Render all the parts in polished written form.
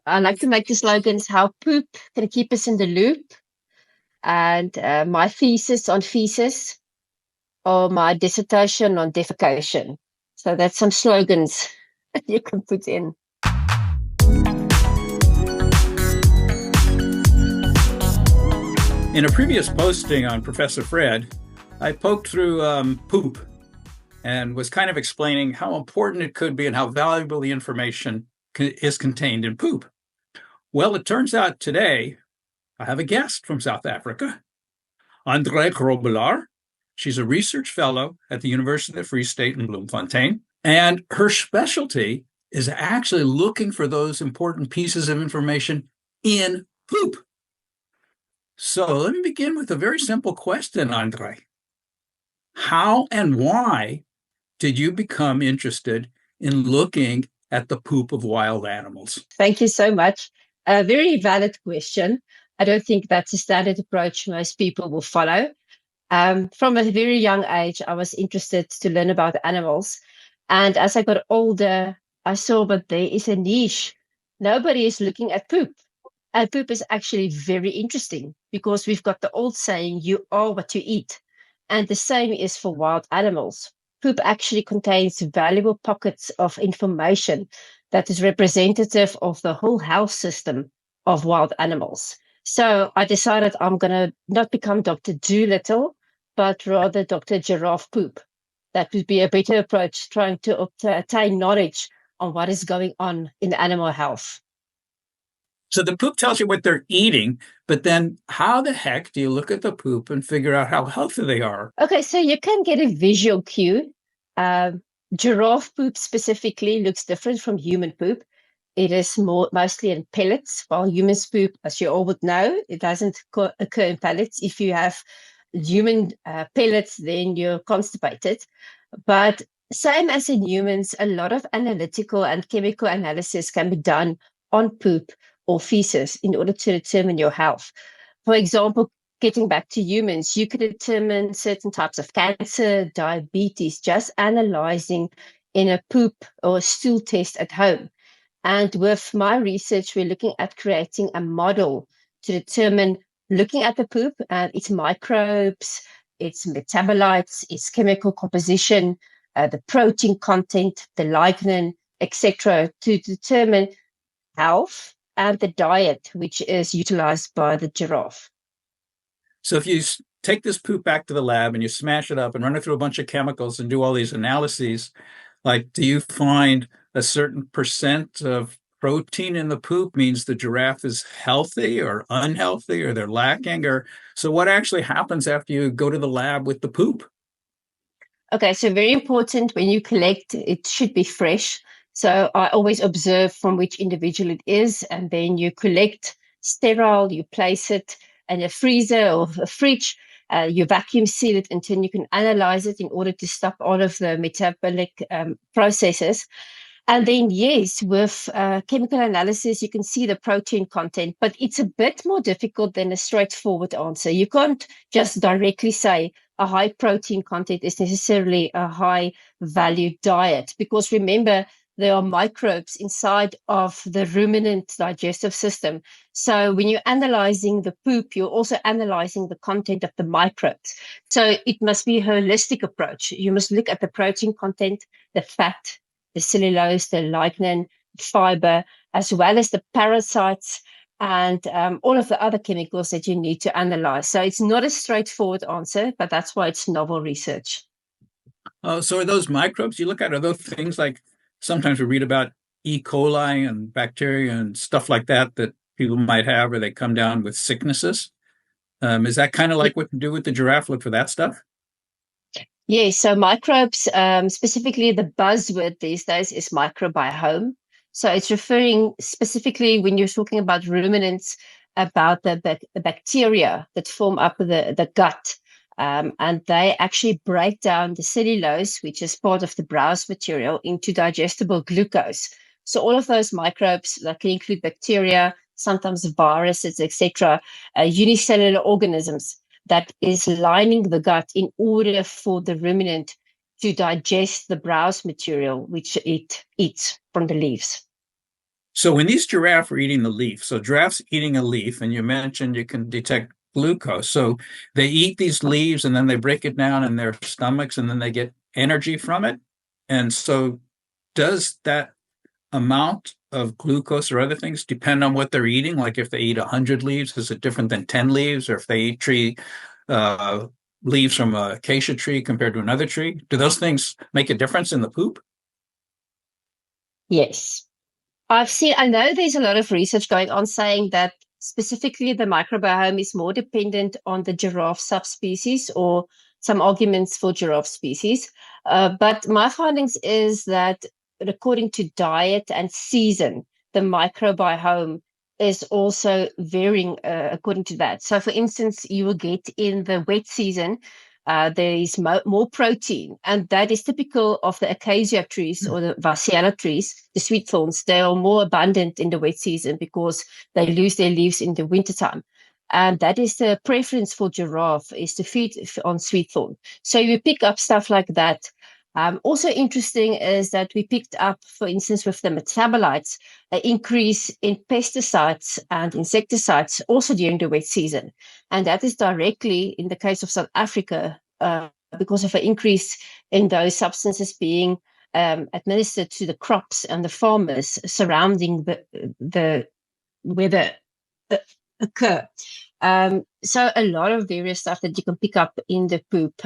I like to make the slogans how poop can keep us in the loop, and my thesis on feces, or my dissertation on defecation. So that's some slogans that you can put in. In a previous posting on Professor Fred, I poked through poop and was kind of explaining how important it could be and how valuable the information is contained in poop. Well, it turns out today I have a guest from South Africa, Andri Grobbelaar. She's a research fellow at the University of the Free State in Bloemfontein, and her specialty is actually looking for those important pieces of information in poop. So let me begin with a very simple question, Andri. How and why did you become interested in looking at the poop of wild animals? Thank you so much. A very valid question. I don't think that's a standard approach most people will follow. From a very young age, I was interested to learn about animals. And as I got older, I saw that there is a niche. Nobody is looking at poop. And poop is actually very interesting because we've got the old saying, you are what you eat. And the same is for wild animals. Poop actually contains valuable pockets of information that is representative of the whole health system of wild animals. So I decided I'm going to not become Dr. Doolittle, but rather Dr. Giraffe Poop. That would be a better approach, trying to attain knowledge on what is going on in animal health. So the poop tells you what they're eating, but then how the heck do you look at the poop and figure out how healthy they are? Okay, so you can get a visual cue. Giraffe poop specifically looks different from human poop. It is mostly in pellets, while humans poop, as you all would know, it doesn't occur in pellets. If you have human pellets, then you're constipated. But same as in humans, a lot of analytical and chemical analysis can be done on poop or feces in order to determine your health. For example, getting back to humans, you could determine certain types of cancer, diabetes, just analyzing in a poop or a stool test at home. And with my research, we're looking at creating a model to determine, looking at the poop and its microbes, its metabolites, its chemical composition, the protein content, the lignin, etc., to determine health and the diet which is utilized by the giraffe. So if you take this poop back to the lab and you smash it up and run it through a bunch of chemicals and do all these analyses, like, do you find a certain percent of protein in the poop means the giraffe is healthy or unhealthy or they're lacking? Or so what actually happens after you go to the lab with the poop? Okay, so very important when you collect, it should be fresh. So I always observe from which individual it is, and then you collect sterile, you place it in a freezer or a fridge, you vacuum seal it until you can analyze it in order to stop all of the metabolic processes. And then, yes, with chemical analysis, you can see the protein content, but it's a bit more difficult than a straightforward answer. You can't just directly say a high protein content is necessarily a high value diet, because remember, there are microbes inside of the ruminant digestive system. So when you're analyzing the poop, you're also analyzing the content of the microbes. So it must be a holistic approach. You must look at the protein content, the fat, the cellulose, the lignin, fiber, as well as the parasites and all of the other chemicals that you need to analyze. So it's not a straightforward answer, but that's why it's novel research. Oh, so are those microbes you look at, are those things like sometimes we read about E. coli and bacteria and stuff like that that people might have, or they come down with sicknesses? Is that kind of like what you do with the giraffe, look for that stuff? Yes, so microbes, specifically the buzzword these days is microbiome. So it's referring specifically, when you're talking about ruminants, about the bacteria that form up the gut. And they actually break down the cellulose, which is part of the browse material, into digestible glucose. So all of those microbes that can include bacteria, sometimes viruses, etc., unicellular organisms that is lining the gut in order for the ruminant to digest the browse material, which it eats from the leaves. So when these giraffe are eating the leaf, so giraffes eating a leaf, and you mentioned you can detect glucose. So they eat these leaves and then they break it down in their stomachs and then they get energy from it. And so does that amount of glucose or other things depend on what they're eating? Like if they eat 100 leaves, is it different than 10 leaves? Or if they eat uh, leaves from a acacia tree compared to another tree, do those things make a difference in the poop? Yes. I know there's a lot of research going on saying that specifically the microbiome is more dependent on the giraffe subspecies or some arguments for giraffe species. But my findings is that according to diet and season, the microbiome is also varying according to that. So, for instance, you will get in the wet season, there is more protein, and that is typical of the acacia trees or the Vaciala trees, the sweet thorns. They are more abundant in the wet season because they lose their leaves in the wintertime. And that is the preference for giraffe, is to feed on sweet thorn. So you pick up stuff like that. Also interesting is that we picked up, for instance, with the metabolites, an increase in pesticides and insecticides also during the wet season. And that is directly, in the case of South Africa, because of an increase in those substances being administered to the crops and the farmers surrounding the where the occur. So a lot of various stuff that you can pick up in the poop.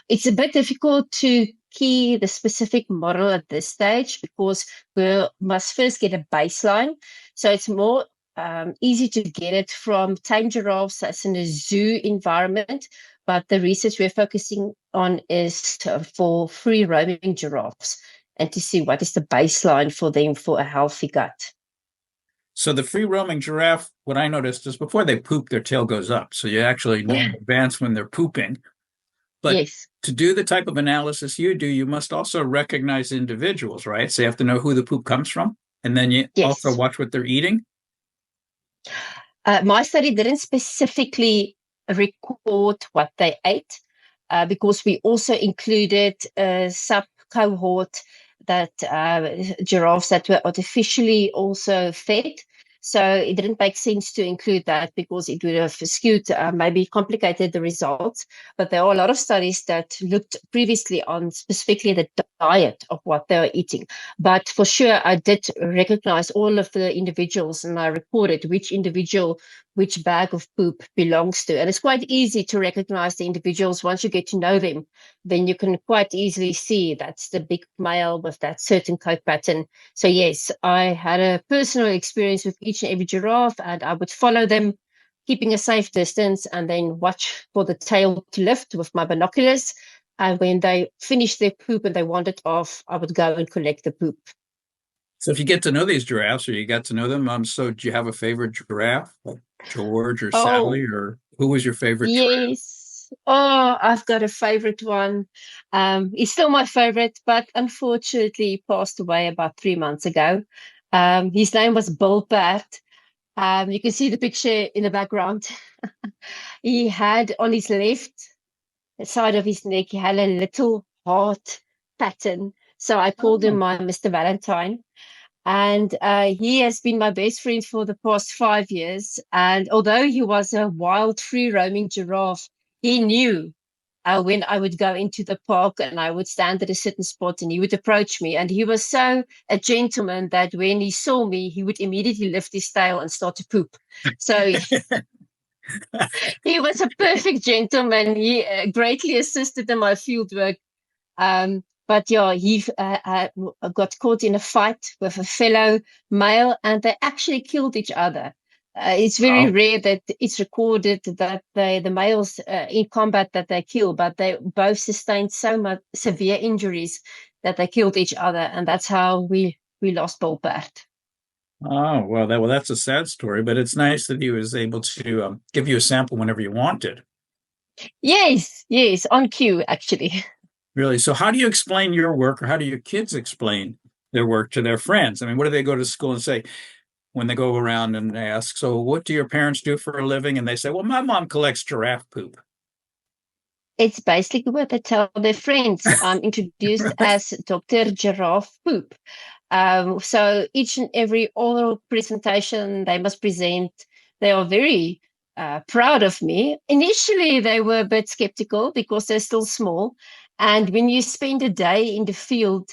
It's a bit difficult to key the specific model at this stage because we must first get a baseline. So it's more easy to get it from tame giraffes that's in a zoo environment. But the research we're focusing on is for free roaming giraffes and to see what is the baseline for them for a healthy gut. So the free roaming giraffe, what I noticed is before they poop, their tail goes up. So you actually know in advance when they're pooping. But Yes. to do the type of analysis you do, you must also recognize individuals, right? So you have to know who the poop comes from. And then you also Yes. watch what they're eating. My study didn't specifically record what they ate because we also included a sub cohort that giraffes that were artificially also fed. So it didn't make sense to include that because it would have skewed, maybe complicated the results. But there are a lot of studies that looked previously on specifically the diet of what they were eating. But for sure, I did recognize all of the individuals and I recorded which individual, which bag of poop belongs to. And it's quite easy to recognize the individuals once you get to know them. Then you can quite easily see that's the big male with that certain coat pattern. So yes, I had a personal experience with each and every giraffe, and I would follow them, keeping a safe distance, and then watch for the tail to lift with my binoculars. And when they finished their poop and they wandered off, I would go and collect the poop. So if you get to know these giraffes or you got to know them, so do you have a favorite giraffe, like George or Oh, Sally, or who was your favorite giraffe? yes. Oh, I've got a favorite one. He's still my favorite, but unfortunately he passed away about 3 months ago. His name was Bill Bart. You can see the picture in the background. He had on his left side of his neck, he had a little heart pattern. So I called him Oh, my Mr. Valentine. And he has been my best friend for the past 5 years. And although he was a wild, free roaming giraffe, he knew when I would go into the park and I would stand at a certain spot and he would approach me. And he was so a gentleman that when he saw me, he would immediately lift his tail and start to poop. So he was a perfect gentleman. He greatly assisted in my field work. But yeah, he got caught in a fight with a fellow male and they actually killed each other. It's very wow. rare that it's recorded that the males in combat that they kill, but they both sustained so much severe injuries that they killed each other. And that's how we lost Bolbert. Oh, well, that's a sad story, but it's nice that he was able to give you a sample whenever you wanted. Yes, yes, on cue, actually. Really. So how do you explain your work or how do your kids explain their work to their friends? I mean, what do they go to school and say when they go around and they ask, so what do your parents do for a living? And they say, well, my mom collects giraffe poop. It's basically what they tell their friends. I'm introduced Really? as Dr. Giraffe Poop. So each and every oral presentation they must present, they are very proud of me. Initially, they were a bit skeptical because they're still small. And when you spend a day in the field,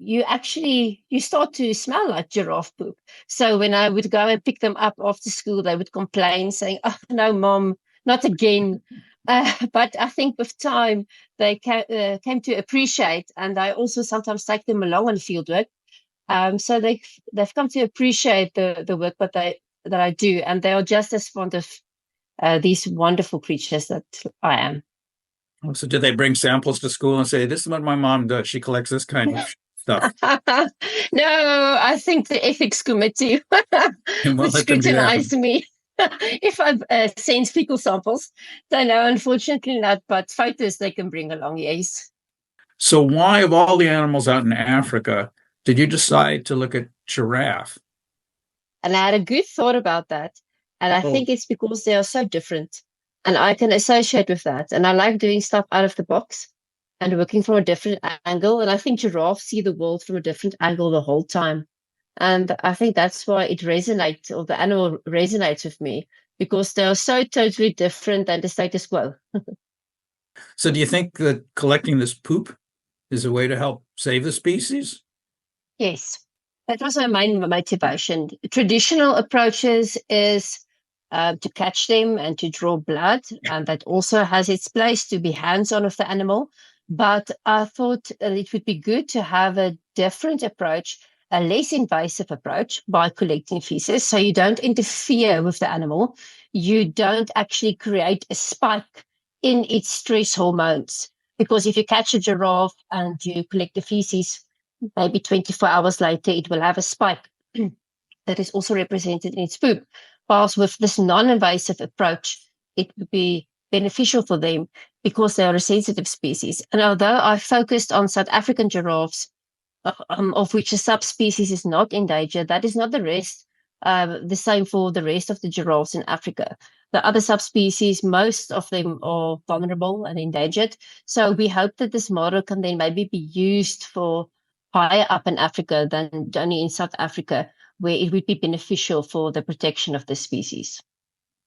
you start to smell like giraffe poop. So when I would go and pick them up after school, they would complain, saying, "Oh no, mom, not again." But I think with time they came to appreciate, and I also sometimes take them along on field work. So they've come to appreciate the work that I do, and they are just as fond of these wonderful creatures that I am. So did they bring samples to school and say, this is what my mom does? She collects this kind of stuff. No, I think the ethics committee And would won't let them do that. scrutinize me if I send fecal samples. So no, unfortunately not, but photos they can bring along, yes. So why, of all the animals out in Africa, did you decide to look at giraffe? And I had a good thought about that. And I think it's because they are so different. And I can associate with that. And I like doing stuff out of the box and working from a different angle. And I think giraffes see the world from a different angle the whole time. And I think that's why it resonates, or the animal resonates with me, because they are so totally different than the status quo. So do you think that collecting this poop is a way to help save the species? Yes, that was my main motivation. Traditional approaches is to catch them and to draw blood, and that also has its place to be hands-on with the animal. But I thought that it would be good to have a different approach, a less invasive approach by collecting feces, so you don't interfere with the animal. You don't actually create a spike in its stress hormones. Because if you catch a giraffe and you collect the feces, maybe 24 hours later, it will have a spike that is also represented in its poop. Whilst with this non-invasive approach, it would be beneficial for them because they are a sensitive species. And although I focused on South African giraffes, of which a subspecies is not endangered, that is not the same for the rest of the giraffes in Africa. The other subspecies, most of them are vulnerable and endangered. So we hope that this model can then maybe be used for higher up in Africa than only in South Africa, where it would be beneficial for the protection of the species.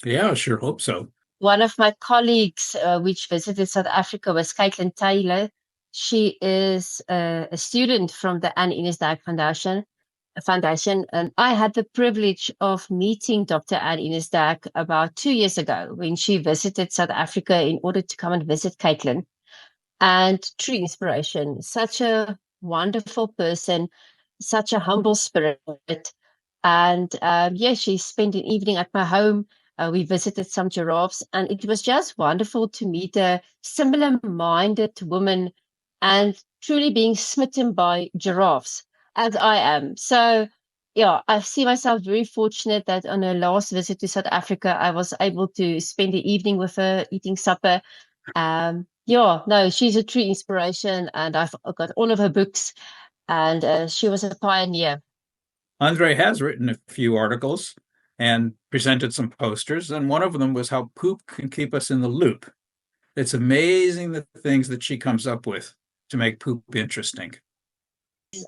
Yeah, I sure hope so. One of my colleagues, which visited South Africa, was Caitlin Taylor. She is a student from the Anne Innesdijk Foundation, and I had the privilege of meeting Dr. Anne Innesdijk about 2 years ago when she visited South Africa in order to come and visit Caitlin. And true inspiration, such a wonderful person, such a humble spirit. And she spent an evening at my home. We visited some giraffes, and it was just wonderful to meet a similar-minded woman and truly being smitten by giraffes, as I am. So, yeah, I see myself very fortunate that on her last visit to South Africa, I was able to spend the evening with her, eating supper. She's a true inspiration, and I've got all of her books, and she was a pioneer. Andri has written a few articles and presented some posters, and one of them was how poop can keep us in the loop. It's amazing the things that she comes up with to make poop interesting.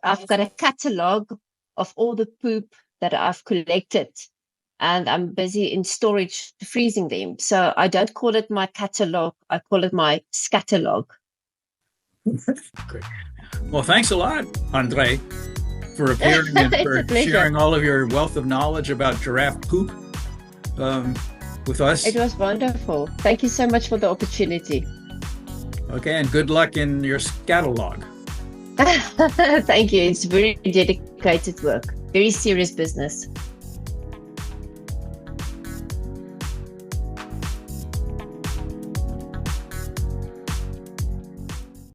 I've got a catalog of all the poop that I've collected, and I'm busy in storage freezing them. So I don't call it my catalog, I call it my scatterlog. Great. Well, thanks a lot, Andri, for appearing and for sharing all of your wealth of knowledge about giraffe poop with us. It was wonderful. Thank you so much for the opportunity. Okay, and good luck in your scatterlog. Thank you. It's very dedicated work, very serious business.